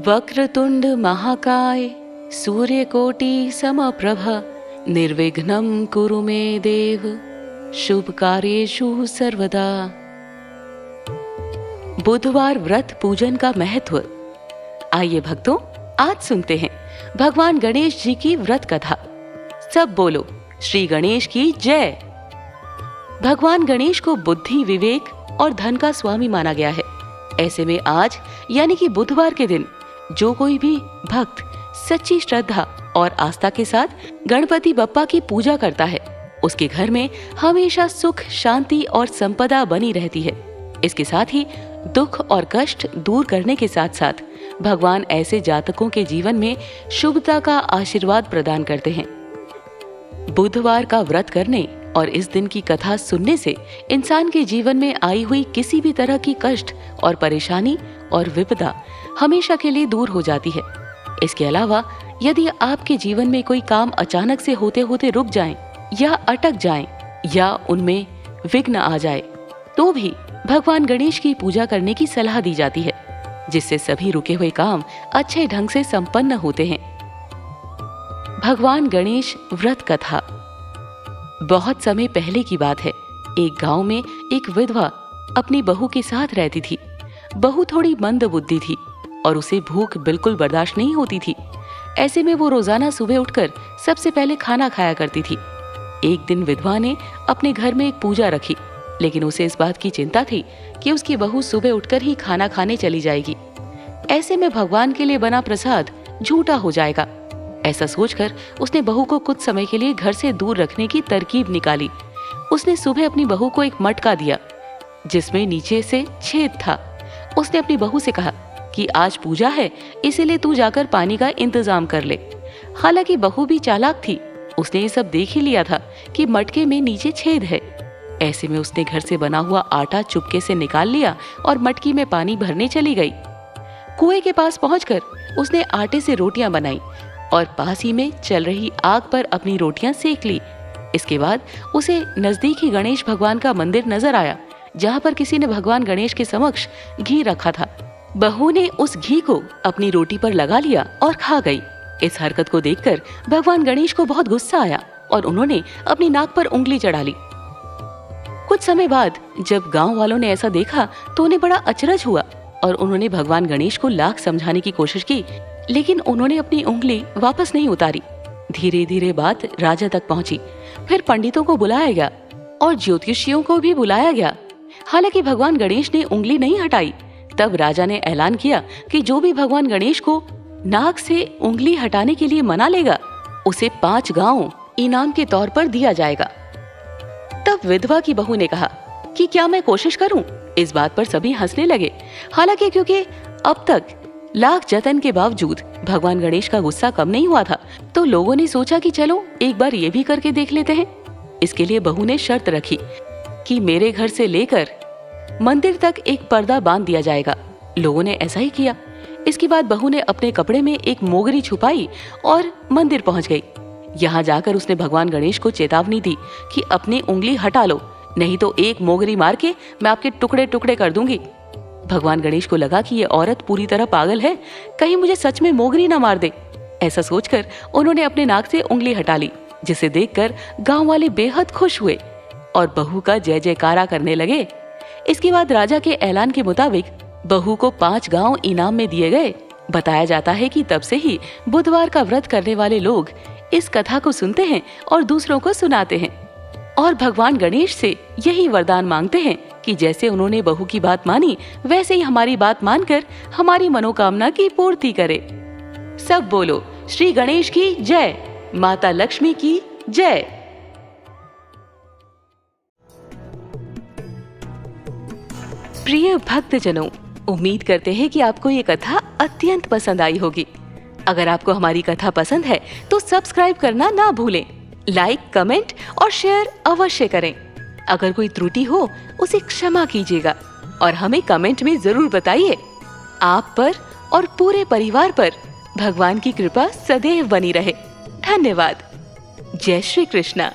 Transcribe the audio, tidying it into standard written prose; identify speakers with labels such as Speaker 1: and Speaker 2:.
Speaker 1: वक्रतुंड महाकाय सूर्यकोटि समप्रभ निर्विघ्नं कुरु मे देव शुभ कार्येषु सर्वदा। बुधवार व्रत पूजन का महत्व। आइए भक्तों, आज सुनते हैं भगवान गणेश जी की व्रत कथा। सब बोलो श्री गणेश की जय। भगवान गणेश को बुद्धि, विवेक और धन का स्वामी माना गया है। ऐसे में आज यानी कि बुधवार के दिन जो कोई भी भक्त सच्ची श्रद्धा और आस्था के साथ गणपति बप्पा की पूजा करता है, उसके घर में हमेशा सुख, शांति और संपदा बनी रहती है। इसके साथ ही दुख और कष्ट दूर करने के साथ साथ भगवान ऐसे जातकों के जीवन में शुभता का आशीर्वाद प्रदान करते हैं। बुधवार का व्रत करने और इस दिन की कथा सुनने से इंसान के जीवन में आई हुई किसी भी तरह की कष्ट और परेशानी और विपदा हमेशा के लिए दूर हो जाती है। इसके अलावा यदि आपके जीवन में कोई काम अचानक से होते होते रुक जाएं या अटक जाएं या उनमें विघ्न आ जाए, तो भी भगवान गणेश की पूजा करने की सलाह दी जाती है, जिससे सभी रुके हुए काम अच्छे ढंग से संपन्न होते हैं। भगवान गणेश व्रत कथा। बहुत समय पहले की बात है। एक गांव में एक विधवा अपनी बहू के साथ रहती थी। बहू थोड़ी मंद बुद्धि थी और उसे भूख बिल्कुल बर्दाश्त नहीं होती थी। ऐसे में वो रोजाना सुबह उठकर सबसे पहले खाना खाया करती थी। एक दिन विधवा ने अपने घर में एक पूजा रखी, लेकिन उसे इस बात की चिंता थी कि उसकी बहू सुबह उठकर ही खाना खाने चली जाएगी। ऐसे में भगवान के लिए बना प्रसाद झूठा हो जाएगा। ऐसा सोचकर उसने बहू को कुछ समय के लिए घर से दूर रखने की तरकीब निकाली। उसने सुबह अपनी बहू को एक मटका दिया जिसमें नीचे से छेद था। उसने अपनी बहू से कहा कि आज पूजा है, इसीलिए तू जाकर पानी का इंतजाम कर ले। हालांकि बहू भी चालाक थी, उसने ये सब देख ही लिया था कि मटके में नीचे छेद है। ऐसे में उसने घर से बना हुआ आटा चुपके से निकाल लिया और मटकी में पानी भरने चली गई। कुएं के पास पहुंचकर उसने आटे से रोटियां बनाई और पास ही में चल रही आग पर अपनी रोटियां सेक ली। इसके बाद उसे नजदीक ही गणेश भगवान का मंदिर नजर आया, जहां पर किसी ने भगवान गणेश के समक्ष घी रखा था। बहू ने उस घी को अपनी रोटी पर लगा लिया और खा गई। इस हरकत को देखकर भगवान गणेश को बहुत गुस्सा आया और उन्होंने अपनी नाक पर उंगली चढ़ा ली। कुछ समय बाद जब गांव वालों ने ऐसा देखा तो उन्हें बड़ा अचरज हुआ और उन्होंने भगवान गणेश को लाख समझाने की कोशिश की, लेकिन उन्होंने अपनी उंगली वापस नहीं उतारी। धीरे धीरे बात राजा तक पहुंची। फिर पंडितों को बुलाया गया और ज्योतिषियों को भी बुलाया गया। हालांकि भगवान गणेश ने उंगली नहीं हटाई। तब राजा ने ऐलान किया कि जो भी भगवान गणेश को नाक से उंगली हटाने के लिए मना लेगा, उसे 5 गांव इनाम के तौर पर दिया जाएगा। तब विधवा की बहू ने कहा कि क्या मैं कोशिश करूं? इस बात पर सभी हंसने लगे। हालांकि क्योंकि अब तक लाख जतन के बावजूद भगवान गणेश का गुस्सा कम नहीं हुआ था, तो लोगों ने सोचा कि चलो एक बार ये भी करके देख लेते हैं। इसके लिए बहू ने शर्त रखी कि मेरे घर से लेकर मंदिर तक एक पर्दा बांध दिया जाएगा। लोगों ने ऐसा ही किया। इसके बाद बहू ने अपने कपड़े में एक मोगरी छुपाई और मंदिर पहुंच गई। यहाँ जाकर उसने भगवान गणेश को चेतावनी दी कि अपनी उंगली हटा लो, नहीं तो एक मोगरी मार के मैं आपके टुकड़े टुकड़े कर दूंगी। भगवान गणेश को लगा कि ये औरत पूरी तरह पागल है, कहीं मुझे सच में मोगरी ना मार दे। ऐसा सोचकर उन्होंने अपने नाक से उंगली हटा ली, जिसे देखकर गांव वाले बेहद खुश हुए और बहू का जय जयकारा करने लगे। इसके बाद राजा के ऐलान के मुताबिक बहू को 5 गांव इनाम में दिए गए। बताया जाता है कि तब से ही बुधवार का व्रत करने वाले लोग इस कथा को सुनते हैं और दूसरों को सुनाते हैं और भगवान गणेश से यही वरदान मांगते हैं कि जैसे उन्होंने बहू की बात मानी, वैसे ही हमारी बात मानकर हमारी मनोकामना की पूर्ति करे। सब बोलो श्री गणेश की जय, माता लक्ष्मी की जय। प्रिय भक्तजनों, उम्मीद करते हैं कि आपको ये कथा अत्यंत पसंद आई होगी। अगर आपको हमारी कथा पसंद है तो सब्सक्राइब करना ना भूलें, लाइक, कमेंट और शेयर अवश्य करें। अगर कोई त्रुटि हो उसे क्षमा कीजिएगा और हमें कमेंट में जरूर बताइए। आप पर और पूरे परिवार पर भगवान की कृपा सदैव बनी रहे। धन्यवाद। जय श्री कृष्णा।